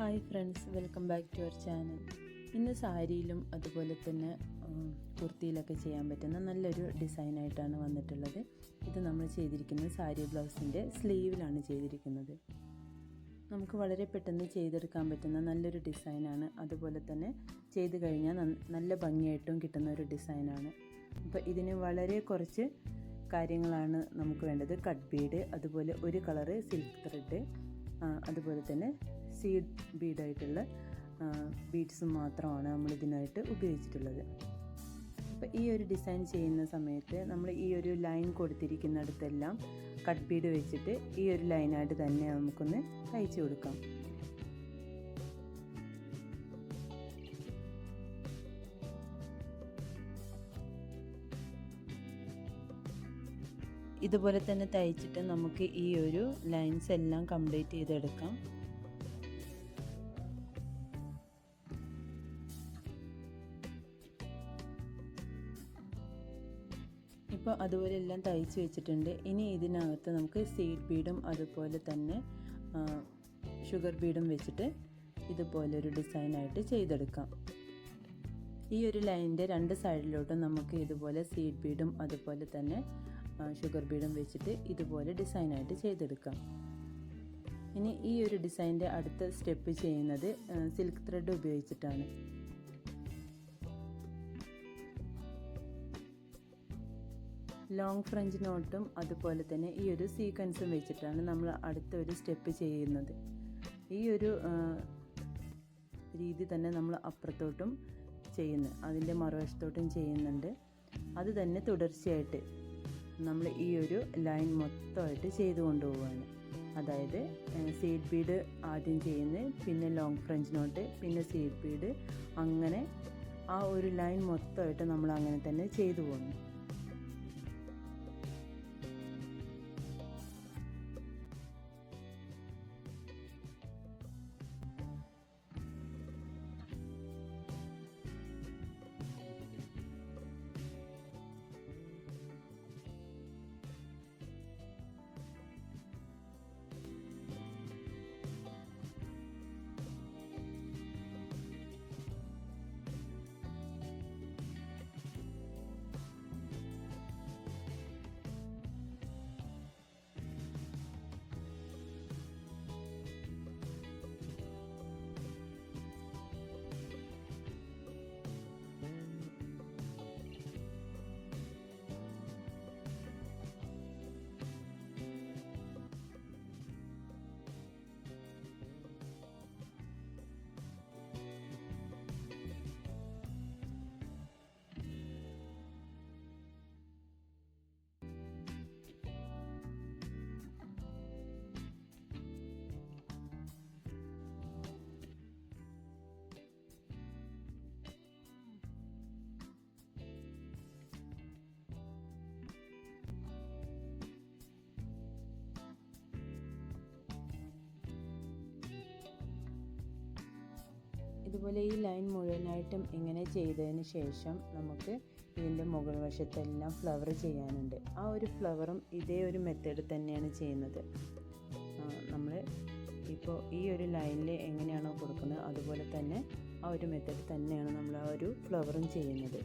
Hi friends, welcome back to our channel. ഇന്ന് സാരിയിലും അതുപോലെ തന്നെ കുർത്തിയിലൊക്കെ ചെയ്യാൻ പറ്റുന്ന നല്ലൊരു ഡിസൈനായിട്ടാണ് വന്നിട്ടുള്ളത്. ഇത് നമ്മൾ ചെയ്തിരിക്കുന്നത് സാരി ബ്ലൗസിൻ്റെ സ്ലീവിലാണ് ചെയ്തിരിക്കുന്നത്. നമുക്ക് വളരെ പെട്ടെന്ന് ചെയ്തെടുക്കാൻ പറ്റുന്ന നല്ലൊരു ഡിസൈനാണ്. അതുപോലെ തന്നെ ചെയ്ത് കഴിഞ്ഞാൽ നല്ല ഭംഗിയായിട്ടും കിട്ടുന്ന ഒരു ഡിസൈനാണ്. അപ്പോൾ ഇതിന് വളരെ കുറച്ച് കാര്യങ്ങളാണ് നമുക്ക് വേണ്ടത്. കട്ട് ബീഡ്, അതുപോലെ ഒരു കളറ് സിൽക്ക് ത്രെഡ്, അതുപോലെ തന്നെ സീഡ് ബീഡായിട്ടുള്ള ബീഡ്സും മാത്രമാണ് നമ്മൾ ഇതിനായിട്ട് ഉപയോഗിച്ചിട്ടുള്ളത്. അപ്പോൾ ഈ ഒരു ഡിസൈൻ ചെയ്യുന്ന സമയത്ത് നമ്മൾ ഈ ഒരു ലൈൻ കൊടുത്തിരിക്കുന്നിടത്തെല്ലാം കട്ട് ബീഡ് വെച്ചിട്ട് ഈ ഒരു ലൈനായിട്ട് തന്നെ നമുക്കൊന്ന് തയ്ച്ചു കൊടുക്കാം. ഇതുപോലെ തന്നെ തയ്ച്ചിട്ട് നമുക്ക് ഈ ഒരു ലൈൻസ് എല്ലാം കംപ്ലീറ്റ് ചെയ്തെടുക്കാം. ഇപ്പോൾ അതുപോലെ എല്ലാം തയ്ച്ച് വെച്ചിട്ടുണ്ട്. ഇനി ഇതിനകത്ത് നമുക്ക് സീഡ് ബീഡും അതുപോലെ തന്നെ ഷുഗർ ബീഡും വെച്ചിട്ട് ഇതുപോലെ ഒരു ഡിസൈനായിട്ട് ചെയ്തെടുക്കാം. ഈ ഒരു ലൈനിൻ്റെ രണ്ട് സൈഡിലോട്ടും നമുക്ക് ഇതുപോലെ സീഡ് ബീഡും അതുപോലെ തന്നെ ഷുഗർ ബീഡും വെച്ചിട്ട് ഇതുപോലെ ഡിസൈനായിട്ട് ചെയ്തെടുക്കാം. ഇനി ഈ ഒരു ഡിസൈൻ്റെ അടുത്ത സ്റ്റെപ്പ് ചെയ്യുന്നത് സിൽക്ക് ത്രെഡ് ഉപയോഗിച്ചിട്ടാണ്. ലോങ് ഫ്രഞ്ച് നോട്ടും അതുപോലെ തന്നെ ഈ ഒരു സീക്വൻസും വെച്ചിട്ടാണ് നമ്മൾ അടുത്ത ഒരു സ്റ്റെപ്പ് ചെയ്യുന്നത്. ഈ ഒരു രീതി തന്നെ നമ്മൾ അപ്പുറത്തോട്ടും ചെയ്യുന്നു, അതിൻ്റെ മറുവശത്തോട്ടും ചെയ്യുന്നുണ്ട്. അത് തന്നെ തുടർച്ചയായിട്ട് നമ്മൾ ഈ ഒരു ലൈൻ മൊത്തമായിട്ട് ചെയ്തു കൊണ്ടുപോവുകയാണ്. അതായത് സീഡ് ബീഡ് ആദ്യം ചെയ്യുന്നത്, പിന്നെ ലോങ് ഫ്രഞ്ച് നോട്ട്, പിന്നെ സീഡ് ബീഡ്, അങ്ങനെ ആ ഒരു ലൈൻ മൊത്തമായിട്ട് നമ്മൾ അങ്ങനെ തന്നെ ചെയ്തു പോകുന്നു. ഇതുപോലെ ഈ ലൈൻ മുഴുവനായിട്ടും ഇങ്ങനെ ചെയ്തതിന് ശേഷം നമുക്ക് ഇതിൻ്റെ മുകൾ വശത്തെല്ലാം ഫ്ലവർ ചെയ്യാനുണ്ട്. ആ ഒരു ഫ്ലവറും ഇതേ ഒരു മെത്തേഡ് തന്നെയാണ് ചെയ്യുന്നത്. നമ്മൾ ഇപ്പോൾ ഈ ഒരു ലൈനിൽ എങ്ങനെയാണോ കൊടുക്കുന്നത് അതുപോലെ തന്നെ ആ ഒരു മെത്തേഡ് തന്നെയാണ് നമ്മൾ ആ ഒരു ഫ്ലവറും ചെയ്യുന്നത്.